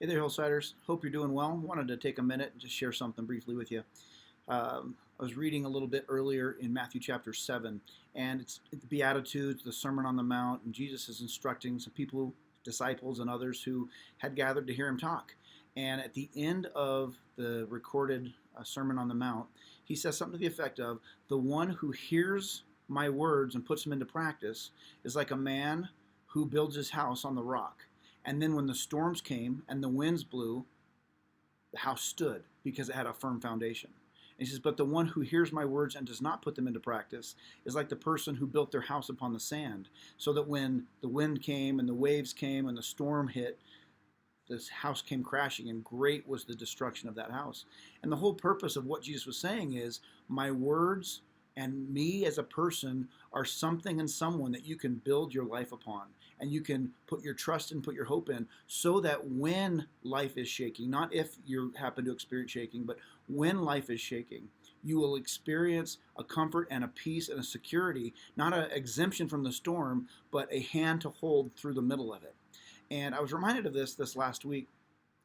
Hey there, Hillsiders. Hope you're doing well. Wanted to take a minute and just share something briefly with you. I was reading a little bit earlier in Matthew chapter 7, and it's the Beatitudes, the Sermon on the Mount, and Jesus is instructing some people, disciples, and others who had gathered to hear him talk. And at the end of the recorded Sermon on the Mount, he says something to the effect of, "The one who hears my words and puts them into practice is like a man who builds his house on the rock. And then when the storms came and the winds blew, the house stood because it had a firm foundation." And he says, "But the one who hears my words and does not put them into practice is like the person who built their house upon the sand, so that when the wind came and the waves came and the storm hit, this house came crashing, and great was the destruction of that house." And the whole purpose of what Jesus was saying is, my words and me as a person are something and someone that you can build your life upon, and you can put your trust and put your hope in, so that when life is shaking, not if you happen to experience shaking, but when life is shaking, you will experience a comfort and a peace and a security, not an exemption from the storm, but a hand to hold through the middle of it. And I was reminded of this last week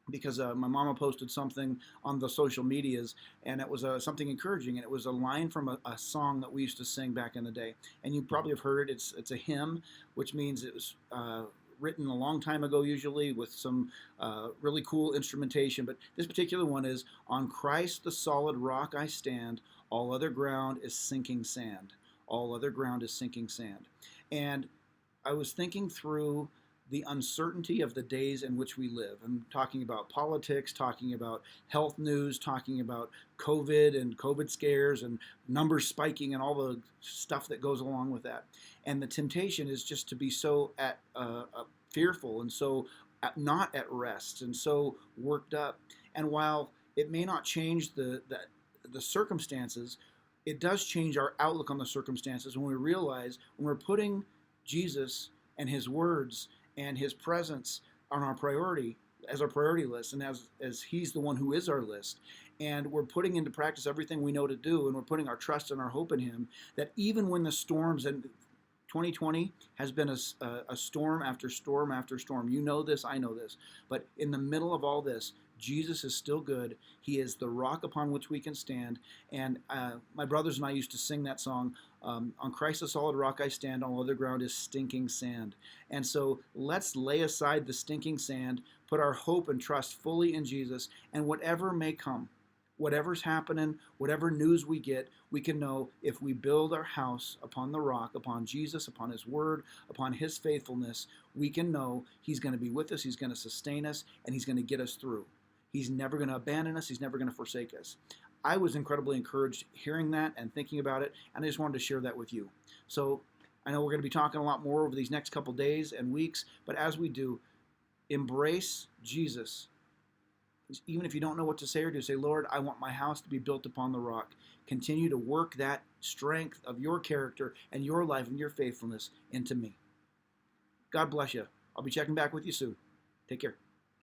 because my mama posted something on the social medias, and it was something encouraging, and it was a line from a song that we used to sing back in the day, and you probably have heard it. It's a hymn, which means it was written a long time ago, usually with some really cool instrumentation. But this particular one is, "On Christ the solid rock I stand, all other ground is sinking sand. All other ground is sinking sand." And I was thinking through the uncertainty of the days in which we live. I'm talking about politics, talking about health news, talking about COVID and COVID scares and numbers spiking and all the stuff that goes along with that. And the temptation is just to be so fearful and so not at rest and so worked up. And while it may not change the circumstances, it does change our outlook on the circumstances when we realize, when we're putting Jesus and his words and his presence on our priority, as our priority list, and as he's the one who is our list, and we're putting into practice everything we know to do, and we're putting our trust and our hope in him, that even when the storms, and 2020 has been a storm after storm after storm. You know this, I know this. But in the middle of all this, Jesus is still good. He is the rock upon which we can stand. And my brothers and I used to sing that song, "On Christ the solid rock I stand, all other ground is stinking sand." And so let's lay aside the stinking sand, put our hope and trust fully in Jesus, and whatever may come, whatever's happening, whatever news we get, we can know if we build our house upon the rock, upon Jesus, upon his word, upon his faithfulness, we can know he's going to be with us, he's going to sustain us, and he's going to get us through. He's never going to abandon us, he's never going to forsake us. I was incredibly encouraged hearing that and thinking about it, and I just wanted to share that with you. So I know we're going to be talking a lot more over these next couple days and weeks, but as we do, embrace Jesus. Even if you don't know what to say or do, say, "Lord, I want my house to be built upon the rock." Continue to work that strength of your character and your life and your faithfulness into me. God bless you. I'll be checking back with you soon. Take care.